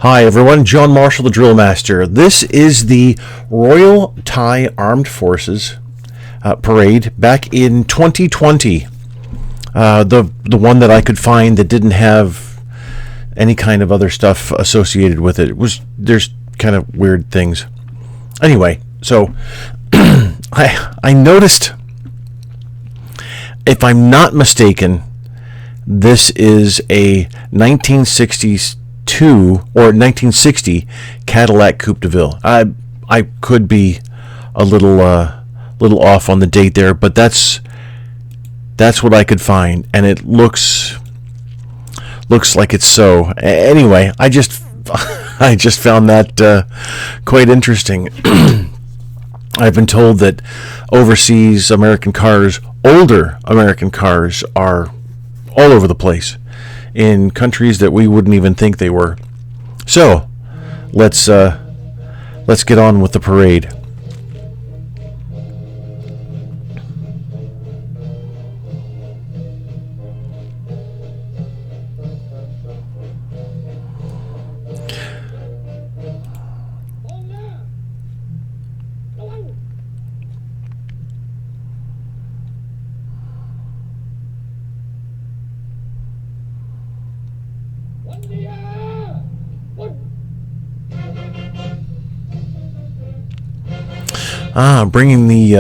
Hi everyone, John Marshall, the DrillMaster. This is the Royal Thai Armed Forces parade back in 2020. The one that I could find that didn't have any kind of other stuff associated with it. There's kind of weird things. Anyway, so I noticed, if I'm not mistaken, this is a 1962 or 1960 Cadillac Coupe de Ville. I could be a little off on the date there, but that's what I could find, and it looks like it's so. Anyway, I just found that quite interesting. I've been told that overseas American cars, older American cars, are all over the place in countries that we wouldn't even think they were. So let's get on with the parade. Bringing the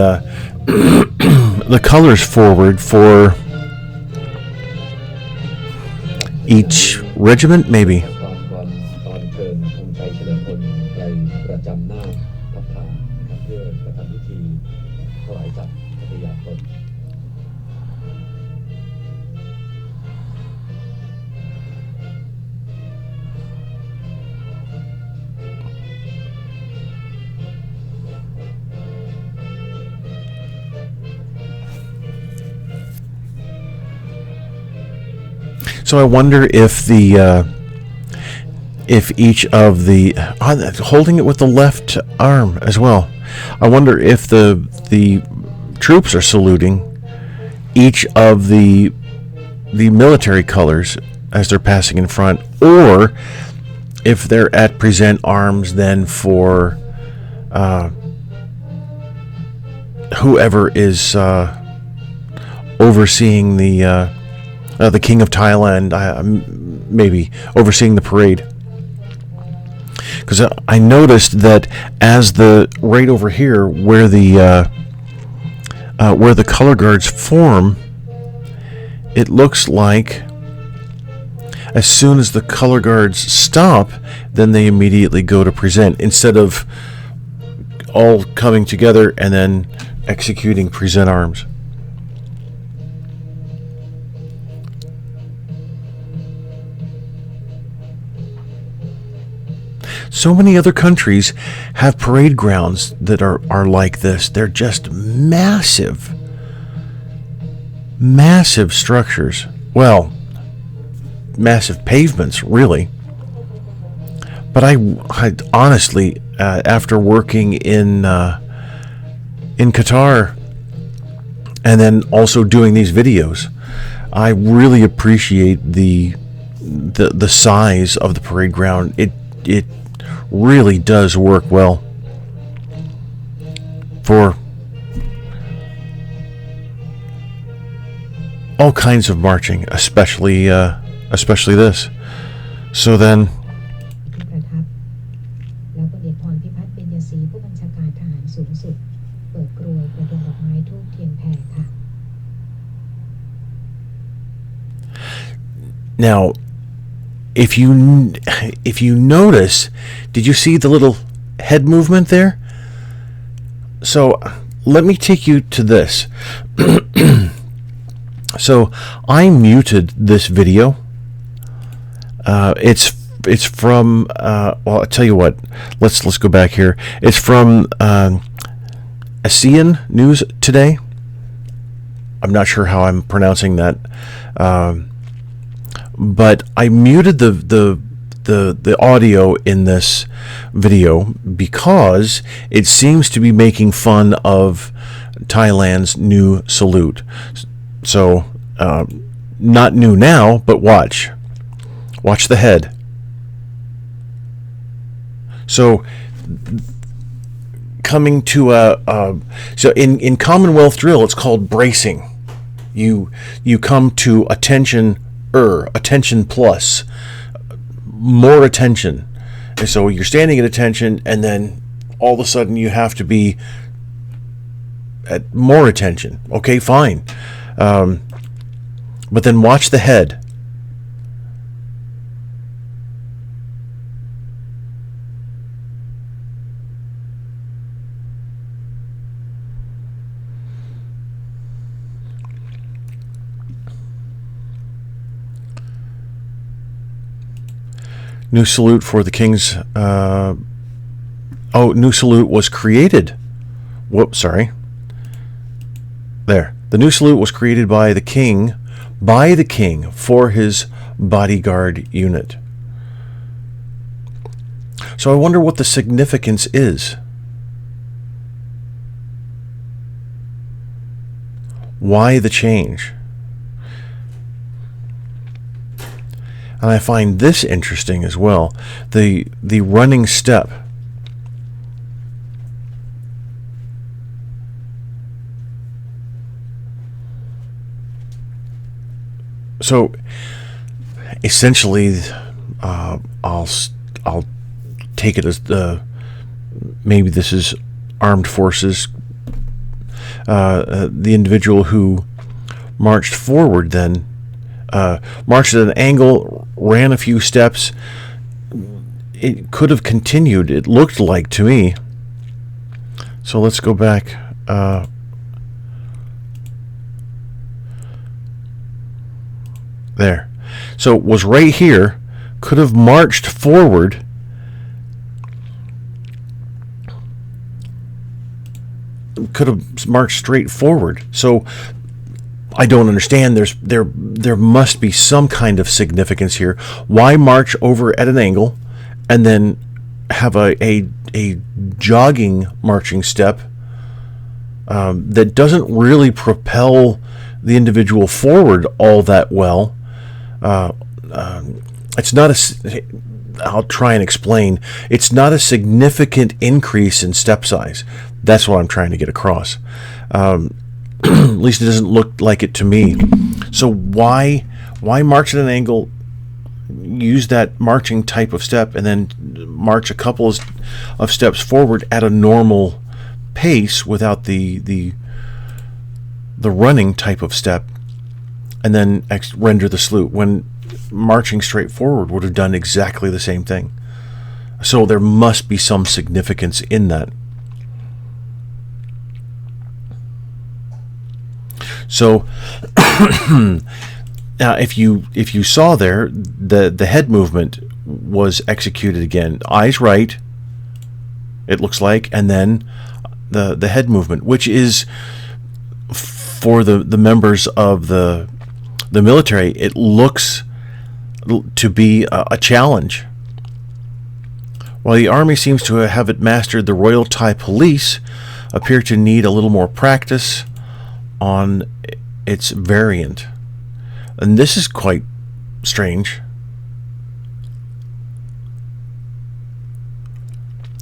the colors forward for each regiment, maybe. So I wonder if if each of the holding it with the left arm as well. I wonder if the troops are saluting each of the military colors as they're passing in front, or if they're at present arms then for whoever is overseeing the King of Thailand, maybe overseeing the parade. Because I noticed that as right over here where the color guards form, it looks like as soon as the color guards stop, then they immediately go to present, instead of all coming together and then executing present arms. So many other countries have parade grounds that are like this. They're just massive structures. Well, massive pavements, really. But I honestly, after working in Qatar and then also doing these videos, I really appreciate the size of the parade ground. It really does work well for all kinds of marching, especially this. So then now, if you notice, did you see the little head movement there? So let me take you to this. So I muted this video. It's from well, I'll tell you what. Let's go back here. It's from ASEAN News Today. I'm not sure how I'm pronouncing that. But I muted the audio in this video because it seems to be making fun of Thailand's new salute. So, not new now, but watch the head. So coming to so in Commonwealth drill, it's called bracing. You come to attention plus, more attention. And so you're standing at attention, and then all of a sudden you have to be at more attention. Okay, fine. But then watch the head. New salute for the king's. New salute was created. Whoops, sorry. There. The new salute was created by the king for his bodyguard unit. So I wonder what the significance is. Why the change? And I find this interesting as well. The running step. So essentially, I'll take it as maybe this is armed forces. The individual who marched forward then marched at an angle, ran a few steps. It could have continued, it looked like to me. So let's go back. There. So it was right here, could have marched forward. Could have marched straight forward. So I don't understand. There must be some kind of significance here. Why march over at an angle and then have a jogging marching step that doesn't really propel the individual forward all that well? It's not a. I'll try and explain. It's not a significant increase in step size. That's what I'm trying to get across. At least it doesn't look like it to me. So why march at an angle, use that marching type of step, and then march a couple of steps forward at a normal pace without the running type of step, and then render the salute when marching straight forward would have done exactly the same thing. So there must be some significance in that. So now if you saw there, the head movement was executed again. Eyes right, it looks like, and then the head movement, which is for the members of the military, it looks to be a challenge. While the Army seems to have it mastered, the Royal Thai Police appear to need a little more practice on its variant. And this is quite strange.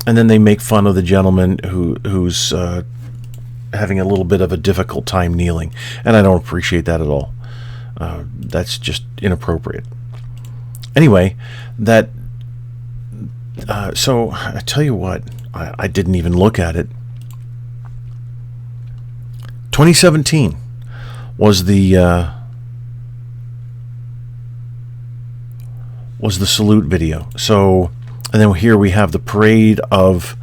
And then they make fun of the gentleman who's having a little bit of a difficult time kneeling. And I don't appreciate that at all. That's just inappropriate. Anyway, so I tell you what, I didn't even look at it. 2017 was the salute video. So, and then here we have the parade of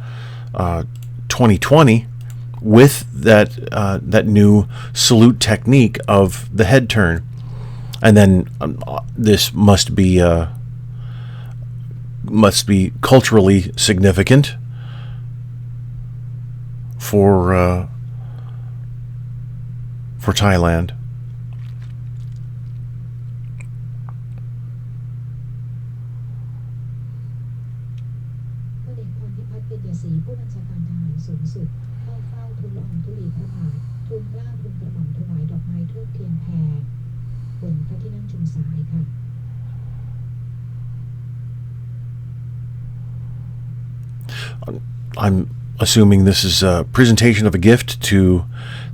2020 with that new salute technique of the head turn. And then this must be culturally significant for Thailand. I'm assuming this is a presentation of a gift to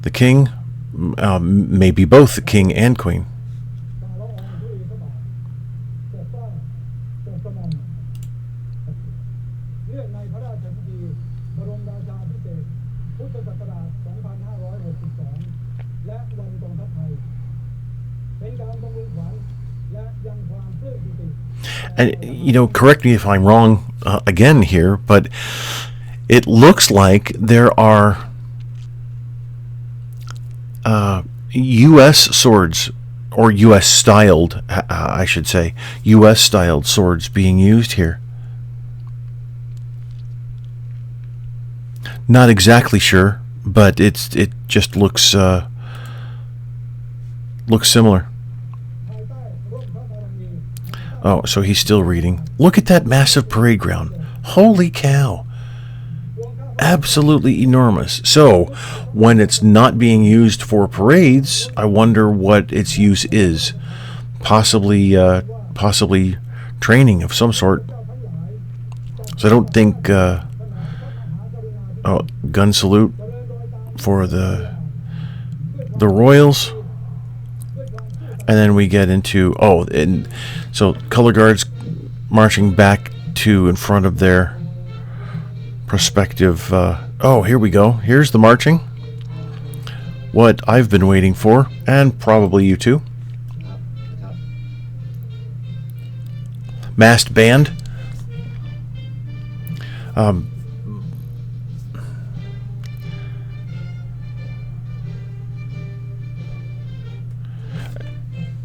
the king, maybe both the king and queen. And, you know, correct me if I'm wrong again here, but it looks like there are U.S. swords, or U.S. styled, I should say, U.S. styled swords being used here. Not exactly sure, but it just looks similar. Oh, so he's still reading. Look at that massive parade ground. Holy cow. Absolutely enormous. So, when it's not being used for parades, I wonder what its use is. Possibly training of some sort. So I don't think... gun salute for the royals. And then we get into... and so color guards marching back to in front of their prospective... here we go. Here's the marching. What I've been waiting for, and probably you too. Massed band.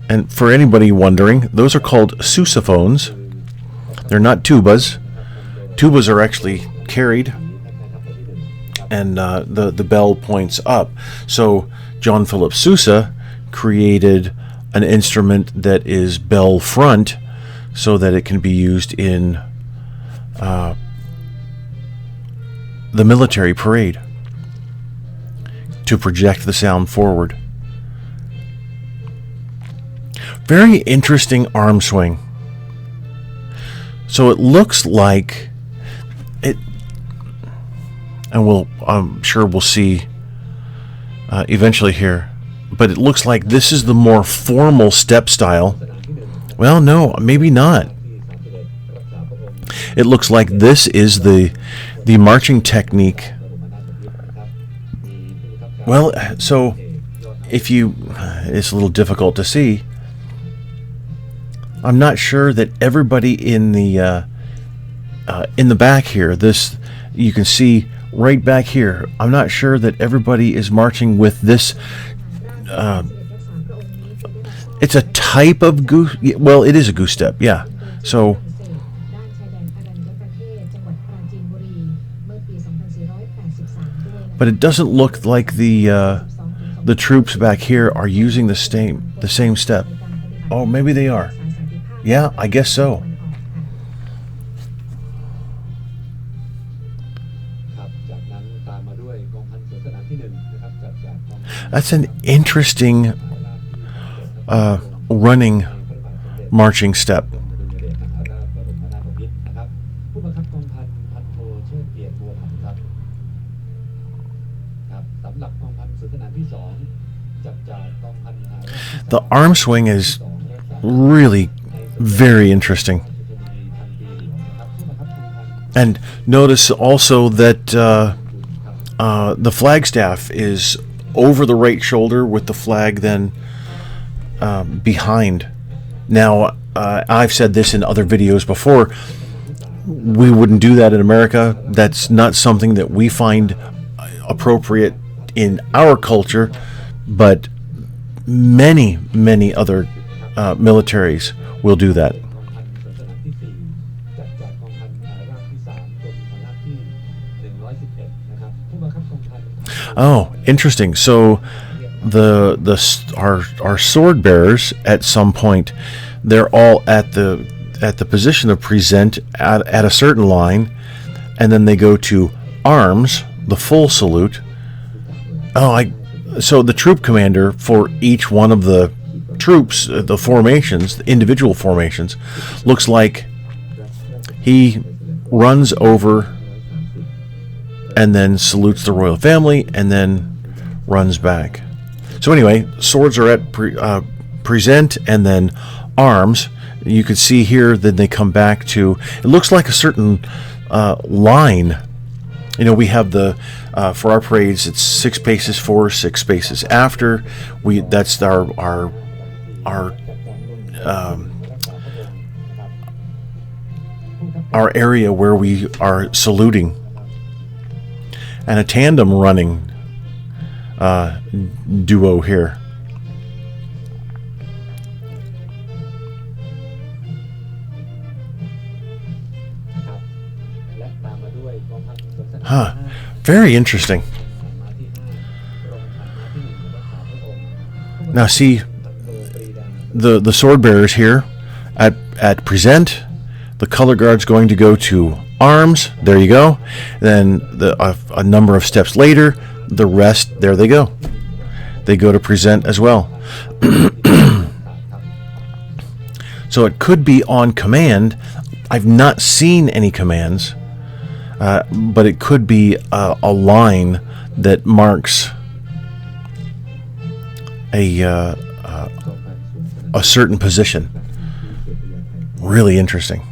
And for anybody wondering, those are called sousaphones. They're not tubas. Tubas are actually carried, and the bell points up. So John Philip Sousa created an instrument that is bell front, so that it can be used in the military parade to project the sound forward. Very interesting arm swing. So it looks like it, and I'm sure we'll see eventually here, but it looks like this is the more formal step style. Well, no, maybe not. It looks like this is the marching technique. Well, so it's a little difficult to see. I'm not sure that everybody in the back here, this you can see right back here, I'm not sure that everybody is marching with this. It's a type of goose. Well, it is a goose step, yeah. So, but it doesn't look like the troops back here are using the same step. Oh, maybe they are. Yeah, I guess so. That's an interesting running marching step. The arm swing is really very interesting. And notice also that the flagstaff is over the right shoulder with the flag then behind. Now, I've said this in other videos before, we wouldn't do that in America. That's not something that we find appropriate in our culture, but many, many other militaries will do that. Oh, interesting. So our sword bearers at some point, they're all at the position of present at a certain line, and then they go to arms, the full salute. So the troop commander for each one of the troops, the formations, the individual formations, looks like he runs over and then salutes the royal family, and then runs back. So anyway, swords are at present, and then arms. You can see here that they come back to, it looks like a certain line. You know, we have the for our parades, it's 6 paces forward, 6 paces after. That's our area where we are saluting, and a tandem running duo here. Huh. Very interesting. Now see, the sword bearers here at present. The color guard's going to go to arms. There you go. Then a number of steps later, the rest, there they go. They go to present as well. So it could be on command. I've not seen any commands, but it could be a line that marks a certain position. Really interesting.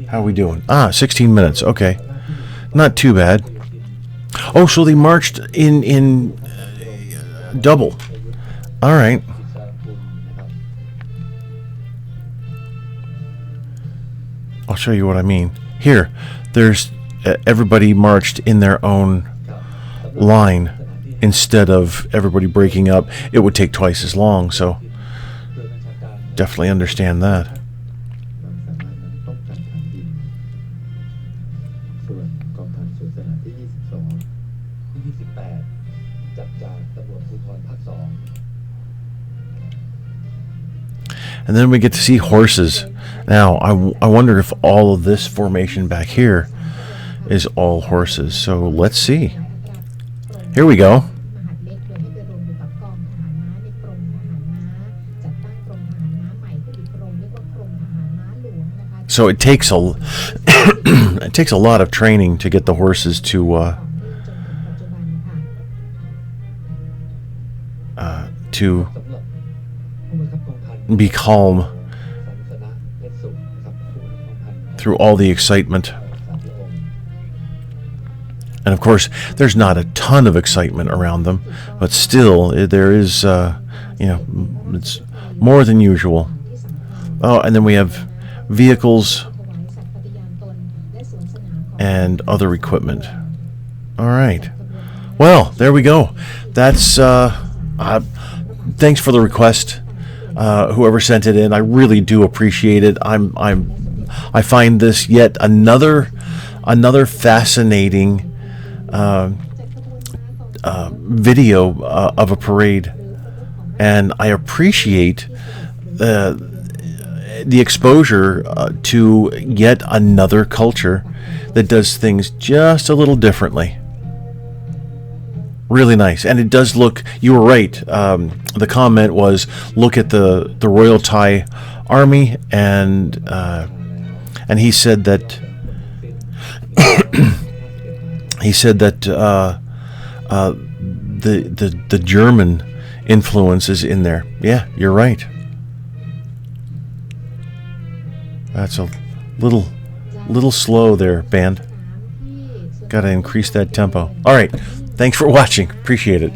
How are we doing? 16 minutes. Okay. Not too bad. Oh, so they marched in double. All right. I'll show you what I mean. Here, there's everybody marched in their own line instead of everybody breaking up. It would take twice as long, so definitely understand that. And then we get to see horses. Now, I wonder if all of this formation back here is all horses. So let's see. Here we go. So it takes a it takes a lot of training to get the horses to be calm through all the excitement. And of course, there's not a ton of excitement around them, but still, there is, it's more than usual. Oh, and then we have vehicles and other equipment. All right. Well, there we go. That's thanks for the request. Whoever sent it in, I really do appreciate it. I find this yet another fascinating video of a parade, and I appreciate the exposure to yet another culture that does things just a little differently. Really nice. And it does look, you were right, the comment was, look at the Royal Thai Army, and he said that the German influence is in there. Yeah, you're right. That's a little slow there, band. Got to increase that tempo. All right. Thanks for watching. Appreciate it.